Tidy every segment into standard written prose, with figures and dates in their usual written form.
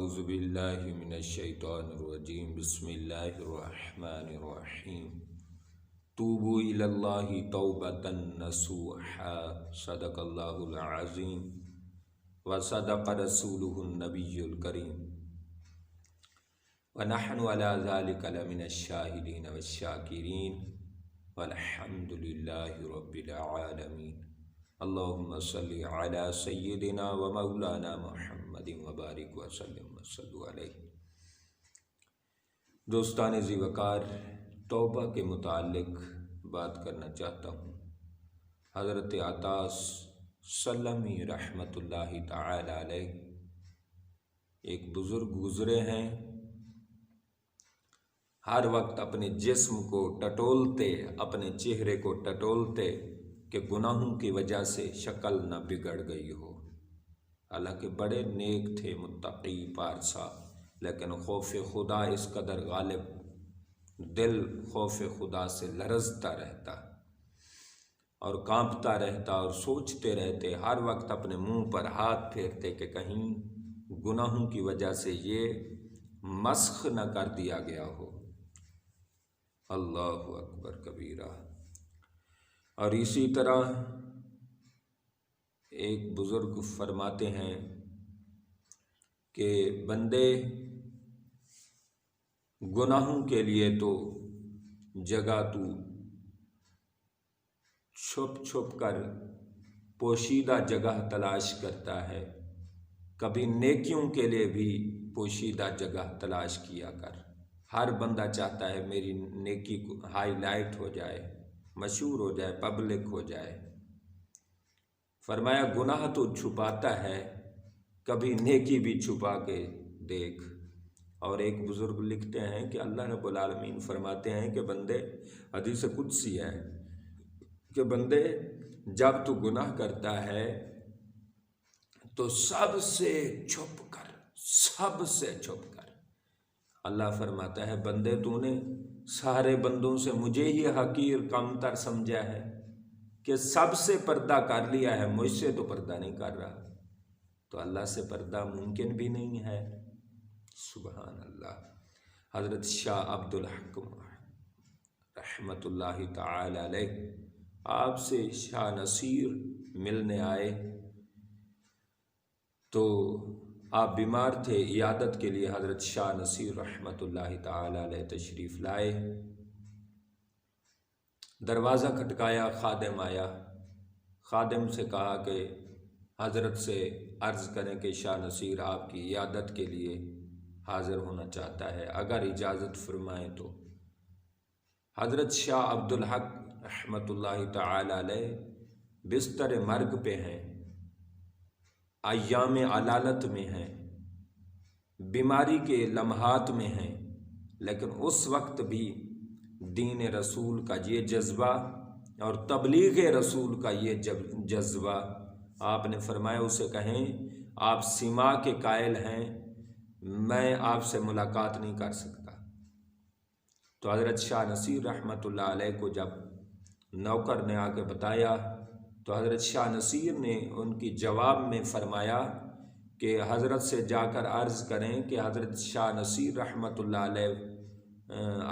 اعوذ باللہ من الشیطان الرجیم بسم اللہ الرحمن الرحیم توبوا الی اللہ توبۃ نصوحا صدق اللہ العظیم وصدق رسولہ النبی الکریم ونحن علی ذلک لمن الشاہدین والشاکرین والحمد للہ رب العالمین اللہم صلی علی سیدنا و مولانا محمد وبارک وسلم وصلوا علیہ۔ دوستان ذی وقار، توبہ کے متعلق بات کرنا چاہتا ہوں۔ حضرت عطاس سلمی رحمۃ اللہ تعالی علیہ ایک بزرگ گزرے ہیں، ہر وقت اپنے جسم کو ٹٹولتے، اپنے چہرے کو ٹٹولتے کہ گناہوں کی وجہ سے شکل نہ بگڑ گئی ہو۔ حالانکہ بڑے نیک تھے، متقی، پارسا، لیکن خوف خدا اس قدر غالب، دل خوف خدا سے لرزتا رہتا اور کانپتا رہتا اور سوچتے رہتے، ہر وقت اپنے منہ پر ہاتھ پھیرتے کہ کہیں گناہوں کی وجہ سے یہ مسخ نہ کر دیا گیا ہو۔ اللہ اکبر کبیرہ۔ اور اسی طرح ایک بزرگ فرماتے ہیں کہ بندے گناہوں کے لیے تو جگہ تو چھپ چھپ کر پوشیدہ جگہ تلاش کرتا ہے، کبھی نیکیوں کے لیے بھی پوشیدہ جگہ تلاش کیا کر۔ ہر بندہ چاہتا ہے میری نیکی ہائی لائٹ ہو جائے، مشہور ہو جائے، پبلک ہو جائے۔ فرمایا گناہ تو چھپاتا ہے، کبھی نیکی بھی چھپا کے دیکھ۔ اور ایک بزرگ لکھتے ہیں کہ اللہ رب العالمین فرماتے ہیں کہ بندے، حدیث قدسی ہے کہ بندے جب تو گناہ کرتا ہے تو سب سے چھپ کر، سب سے چھپ کر۔ اللہ فرماتا ہے بندے تو نے سارے بندوں سے مجھے ہی حقیر کمتر سمجھا ہے کہ سب سے پردہ کر لیا ہے، مجھ سے تو پردہ نہیں کر رہا، تو اللہ سے پردہ ممکن بھی نہیں ہے۔ سبحان اللہ۔ حضرت شاہ عبد الحق رحمۃ اللہ تعالی علیہ آپ سے شاہ نصیر ملنے آئے تو آپ بیمار تھے، عیادت کے لیے حضرت شاہ نصیر رحمۃ اللہ تعالی علیہ تشریف لائے۔ دروازہ کھٹکایا، خادم آیا، خادم سے کہا کہ حضرت سے عرض کریں کہ شاہ نصیر آپ کی عیادت کے لیے حاضر ہونا چاہتا ہے، اگر اجازت فرمائیں تو۔ حضرت شاہ عبد الحق رحمۃ اللہ تعالی علیہ بستر مرگ پہ ہیں، ایام علالت میں ہیں، بیماری کے لمحات میں ہیں، لیکن اس وقت بھی دین رسول کا یہ جذبہ اور تبلیغ رسول کا یہ جذبہ، آپ نے فرمایا اسے کہیں آپ سما کے قائل ہیں، میں آپ سے ملاقات نہیں کر سکتا۔ تو حضرت شاہ نصیر رحمۃ اللہ علیہ کو جب نوکر نے آ کے بتایا تو حضرت شاہ نصیر نے ان کی جواب میں فرمایا کہ حضرت سے جا کر عرض کریں کہ حضرت شاہ نصیر رحمۃ اللہ علیہ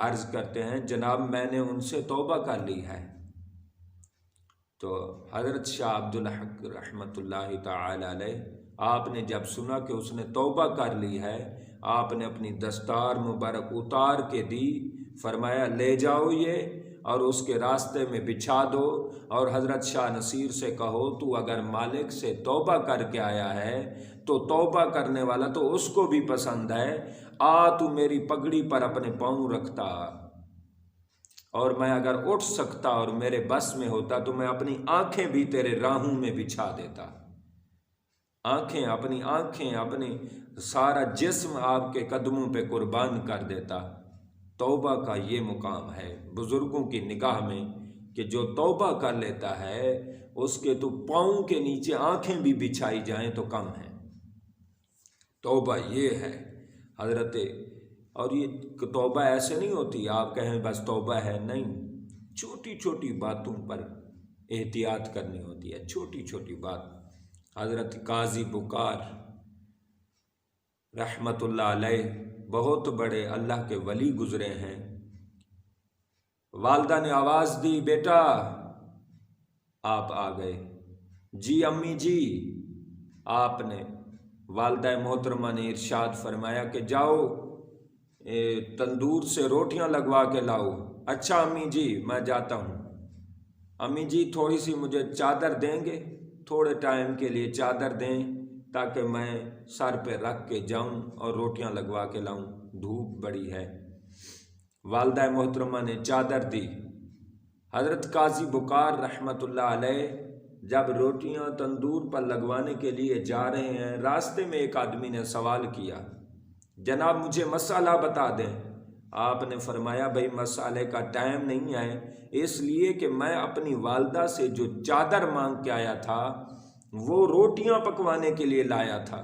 عرض کرتے ہیں جناب میں نے ان سے توبہ کر لی ہے۔ تو حضرت شاہ عبد الحق رحمۃ اللہ تعالی علیہ آپ نے جب سنا کہ اس نے توبہ کر لی ہے، آپ نے اپنی دستار مبارک اتار کے دی، فرمایا لے جاؤ یہ اور اس کے راستے میں بچھا دو، اور حضرت شاہ نصیر سے کہو تو اگر مالک سے توبہ کر کے آیا ہے تو توبہ کرنے والا تو اس کو بھی پسند ہے، تو میری پگڑی پر اپنے پاؤں رکھتا، اور میں اگر اٹھ سکتا اور میرے بس میں ہوتا تو میں اپنی آنکھیں بھی تیرے راہوں میں بچھا دیتا، آنکھیں، اپنی آنکھیں، اپنی سارا جسم آپ کے قدموں پہ قربان کر دیتا۔ توبہ کا یہ مقام ہے بزرگوں کی نگاہ میں کہ جو توبہ کر لیتا ہے اس کے تو پاؤں کے نیچے آنکھیں بھی بچھائی جائیں تو کم ہے۔ توبہ یہ ہے حضرت، اور یہ توبہ ایسے نہیں ہوتی آپ کہیں بس توبہ ہے، نہیں، چھوٹی چھوٹی باتوں پر احتیاط کرنی ہوتی ہے، چھوٹی چھوٹی بات۔ حضرت قاضی بکار رحمت اللہ علیہ بہت بڑے اللہ کے ولی گزرے ہیں۔ والدہ نے آواز دی، بیٹا آپ آ گئے۔ جی امی جی۔ آپ نے والدہ محترمہ نے ارشاد فرمایا کہ جاؤ تندور سے روٹیاں لگوا کے لاؤ۔ اچھا امی جی میں جاتا ہوں۔ امی جی تھوڑی سی مجھے چادر دیں گے؟ تھوڑے ٹائم کے لیے چادر دیں تاکہ میں سر پہ رکھ کے جاؤں اور روٹیاں لگوا کے لاؤں، دھوپ بڑی ہے۔ والدہ محترمہ نے چادر دی۔ حضرت قاضی بکار رحمت اللہ علیہ جب روٹیاں تندور پر لگوانے کے لیے جا رہے ہیں، راستے میں ایک آدمی نے سوال کیا، جناب مجھے مسئلہ بتا دیں۔ آپ نے فرمایا بھائی مسئلے کا ٹائم نہیں ہے، اس لیے کہ میں اپنی والدہ سے جو چادر مانگ کے آیا تھا وہ روٹیاں پکوانے کے لیے لایا تھا،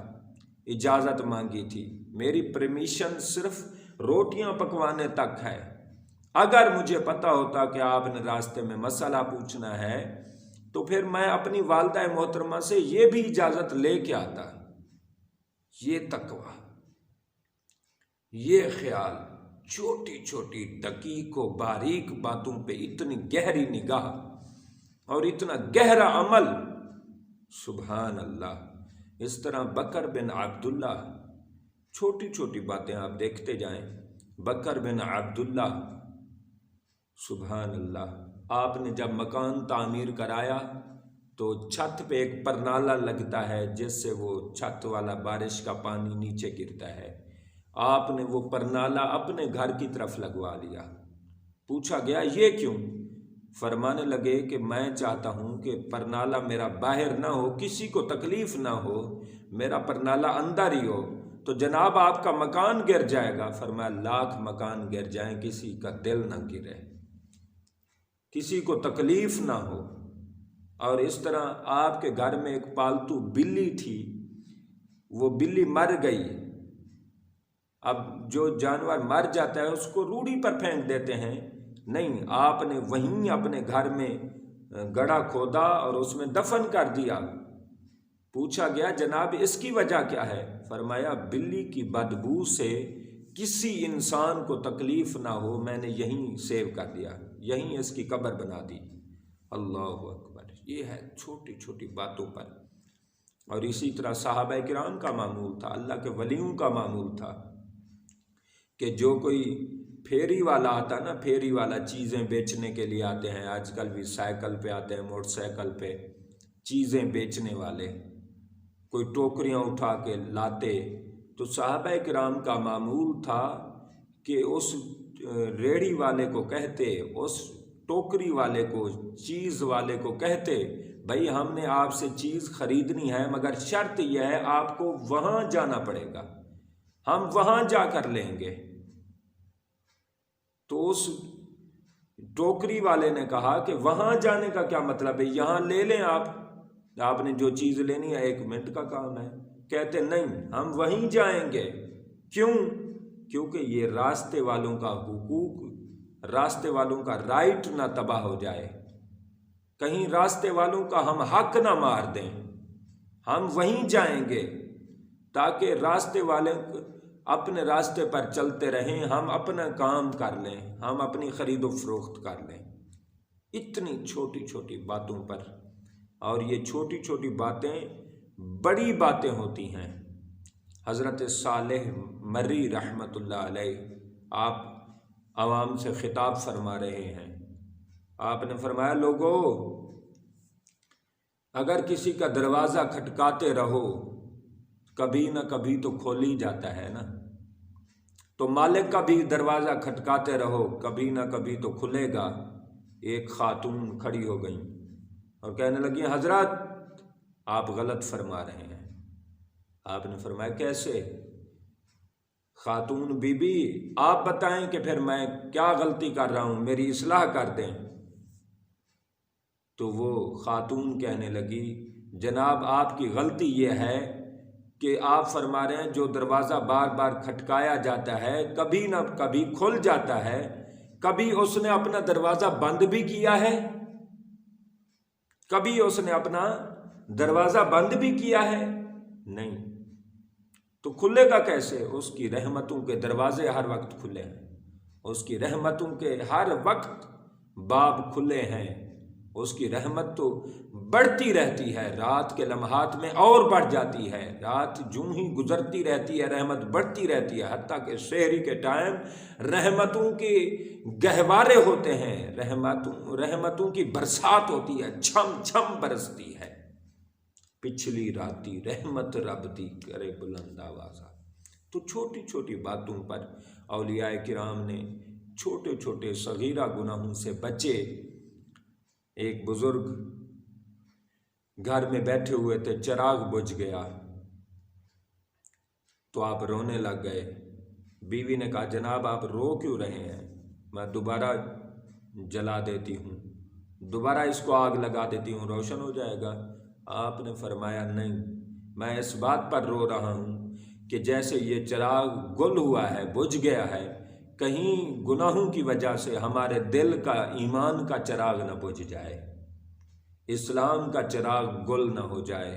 اجازت مانگی تھی، میری پرمیشن صرف روٹیاں پکوانے تک ہے۔ اگر مجھے پتا ہوتا کہ آپ نے راستے میں مسئلہ پوچھنا ہے تو پھر میں اپنی والدہ محترمہ سے یہ بھی اجازت لے کے آتا۔ یہ تقویٰ، یہ خیال، چھوٹی چھوٹی دقیق و باریک باتوں پہ اتنی گہری نگاہ اور اتنا گہرا عمل، سبحان اللہ۔ اس طرح بکر بن عبداللہ، چھوٹی چھوٹی باتیں آپ دیکھتے جائیں، بکر بن عبداللہ، سبحان اللہ۔ آپ نے جب مکان تعمیر کرایا تو چھت پہ ایک پرنالہ لگتا ہے جس سے وہ چھت والا بارش کا پانی نیچے گرتا ہے، آپ نے وہ پرنالہ اپنے گھر کی طرف لگوا لیا۔ پوچھا گیا یہ کیوں؟ فرمانے لگے کہ میں چاہتا ہوں کہ پرنالہ میرا باہر نہ ہو، کسی کو تکلیف نہ ہو، میرا پرنالہ اندر ہی ہو، تو جناب آپ کا مکان گر جائے گا۔ فرمایا لاکھ مکان گر جائیں کسی کا دل نہ گرے، کسی کو تکلیف نہ ہو۔ اور اس طرح آپ کے گھر میں ایک پالتو بلی تھی، وہ بلی مر گئی۔ اب جو جانور مر جاتا ہے اس کو روڑی پر پھینک دیتے ہیں، نہیں، آپ نے وہیں اپنے گھر میں گڑھا کھودا اور اس میں دفن کر دیا۔ پوچھا گیا جناب اس کی وجہ کیا ہے؟ فرمایا بلی کی بدبو سے کسی انسان کو تکلیف نہ ہو، میں نے یہیں سیو کر دیا، یہیں اس کی قبر بنا دی۔ اللہ اکبر۔ یہ ہے چھوٹی چھوٹی باتوں پر۔ اور اسی طرح صحابہ کرام کا معمول تھا، اللہ کے ولیوں کا معمول تھا کہ جو کوئی پھیری والا آتا نا، پھیری والا چیزیں بیچنے کے لیے آتے ہیں، آج کل بھی سائیکل پہ آتے ہیں، موٹر سائیکل پہ چیزیں بیچنے والے، کوئی ٹوکریاں اٹھا کے لاتے، تو صحابہ کرام کا معمول تھا کہ اس ریڑھی والے کو کہتے، اس ٹوکری والے کو، چیز والے کو کہتے بھائی ہم نے آپ سے چیز خریدنی ہے مگر شرط یہ ہے آپ کو وہاں جانا پڑے گا، ہم وہاں جا کر لیں گے۔ تو اس ٹوکری والے نے کہا کہ وہاں جانے کا کیا مطلب ہے، یہاں لے لیں آپ نے جو چیز لینی ہے 1 منٹ کا کام ہے۔ کہتے نہیں ہم وہیں جائیں گے۔ کیوں؟ کیونکہ یہ راستے والوں کا حقوق، راستے والوں کا رائٹ نہ تباہ ہو جائے، کہیں راستے والوں کا ہم حق نہ مار دیں، ہم وہیں جائیں گے تاکہ راستے والے اپنے راستے پر چلتے رہیں، ہم اپنا کام کر لیں، ہم اپنی خرید و فروخت کر لیں۔ اتنی چھوٹی چھوٹی باتوں پر، اور یہ چھوٹی چھوٹی باتیں بڑی باتیں ہوتی ہیں۔ حضرت صالح مری رحمت اللہ علیہ آپ عوام سے خطاب فرما رہے ہیں، آپ نے فرمایا لوگو اگر کسی کا دروازہ کھٹکاتے رہو کبھی نہ کبھی تو کھول ہی جاتا ہے نا، تو مالک کا بھی دروازہ کھٹکاتے رہو کبھی نہ کبھی تو کھلے گا۔ ایک خاتون کھڑی ہو گئیں اور کہنے لگی حضرت آپ غلط فرما رہے ہیں۔ آپ نے فرمایا کیسے؟ خاتون بی بی آپ بتائیں کہ پھر میں کیا غلطی کر رہا ہوں، میری اصلاح کر دیں۔ تو وہ خاتون کہنے لگی جناب آپ کی غلطی یہ ہے کہ آپ فرما رہے ہیں جو دروازہ بار بار کھٹکایا جاتا ہے کبھی نہ کبھی کھل جاتا ہے، کبھی اس نے اپنا دروازہ بند بھی کیا ہے، کبھی اس نے اپنا دروازہ بند بھی کیا ہے؟ نہیں۔ تو کھلے گا کیسے؟ اس کی رحمتوں کے دروازے ہر وقت کھلے ہیں، اس کی رحمتوں کے ہر وقت باب کھلے ہیں، اس کی رحمت تو بڑھتی رہتی ہے، رات کے لمحات میں اور بڑھ جاتی ہے، رات جوں ہی گزرتی رہتی ہے رحمت بڑھتی رہتی ہے، حتیٰ کہ سحری کے ٹائم رحمتوں کے گہوارے ہوتے ہیں، رحمتوں کی برسات ہوتی ہے، چھم چھم برستی ہے۔ پچھلی راتی رحمت رب دی کرے بلند آوازہ۔ تو چھوٹی چھوٹی باتوں پر اولیاء کرام نے چھوٹے چھوٹے صغیرہ گناہوں سے بچے۔ ایک بزرگ گھر میں بیٹھے ہوئے تھے، چراغ بجھ گیا تو آپ رونے لگ گئے۔ بیوی نے کہا جناب آپ رو کیوں رہے ہیں؟ میں دوبارہ جلا دیتی ہوں، دوبارہ اس کو آگ لگا دیتی ہوں، روشن ہو جائے گا۔ آپ نے فرمایا نہیں، میں اس بات پر رو رہا ہوں کہ جیسے یہ چراغ گل ہوا ہے، بجھ گیا ہے، کہیں گناہوں کی وجہ سے ہمارے دل کا ایمان کا چراغ نہ بجھ جائے، اسلام کا چراغ گل نہ ہو جائے۔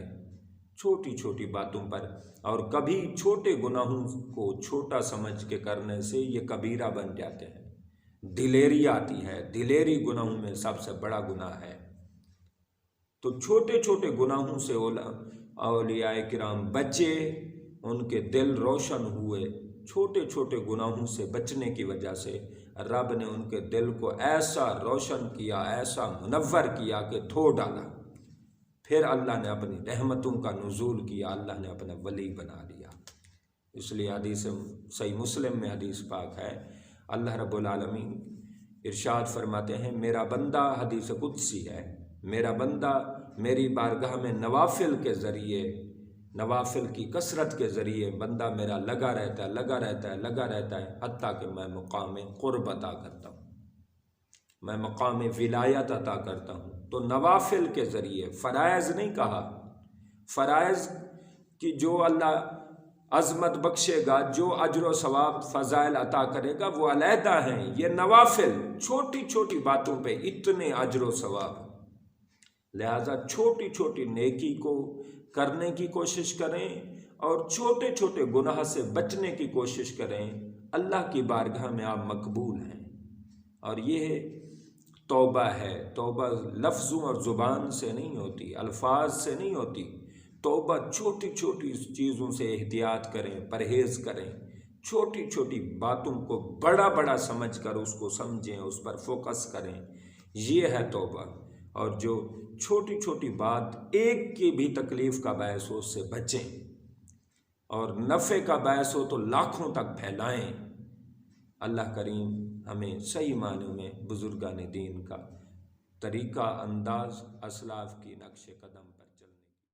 چھوٹی چھوٹی باتوں پر، اور کبھی چھوٹے گناہوں کو چھوٹا سمجھ کے کرنے سے یہ کبیرہ بن جاتے ہیں، دلیری آتی ہے، دلیری گناہوں میں سب سے بڑا گناہ ہے۔ تو چھوٹے چھوٹے گناہوں سے اولیاء کرام بچے، ان کے دل روشن ہوئے۔ چھوٹے چھوٹے گناہوں سے بچنے کی وجہ سے رب نے ان کے دل کو ایسا روشن کیا، ایسا منور کیا کہ دھو ڈالا۔ پھر اللہ نے اپنی رحمتوں کا نزول کیا، اللہ نے اپنا ولی بنا لیا۔ اس لیے حدیث صحیح مسلم میں حدیث پاک ہے، اللہ رب العالمین ارشاد فرماتے ہیں میرا بندہ، حدیث قدسی ہے، میرا بندہ میری بارگاہ میں نوافل کے ذریعے، نوافل کی کثرت کے ذریعے بندہ میرا لگا رہتا ہے، لگا رہتا ہے، لگا رہتا ہے، حتیٰ کہ میں مقام قرب عطا کرتا ہوں، میں مقام ولایت عطا کرتا ہوں۔ تو نوافل کے ذریعے، فرائض نہیں کہا، فرائض کی جو اللہ عظمت بخشے گا، جو اجر و ثواب فضائل عطا کرے گا وہ علیحدہ ہیں، یہ نوافل چھوٹی چھوٹی باتوں پہ اتنے اجر و ثواب، لہذا چھوٹی چھوٹی نیکی کو کرنے کی کوشش کریں اور چھوٹے چھوٹے گناہ سے بچنے کی کوشش کریں، اللہ کی بارگاہ میں آپ مقبول ہیں۔ اور یہ توبہ ہے، توبہ لفظوں اور زبان سے نہیں ہوتی، الفاظ سے نہیں ہوتی، توبہ چھوٹی چھوٹی چیزوں سے احتیاط کریں، پرہیز کریں، چھوٹی چھوٹی باتوں کو بڑا بڑا سمجھ کر اس کو سمجھیں، اس پر فوکس کریں، یہ ہے توبہ۔ اور جو چھوٹی چھوٹی بات ایک کی بھی تکلیف کا باعث ہو اس سے بچیں، اور نفع کا باعث ہو تو لاکھوں تک پھیلائیں۔ اللہ کریم ہمیں صحیح معنوں میں بزرگان دین کا طریقہ، انداز، اسلاف کی نقش قدم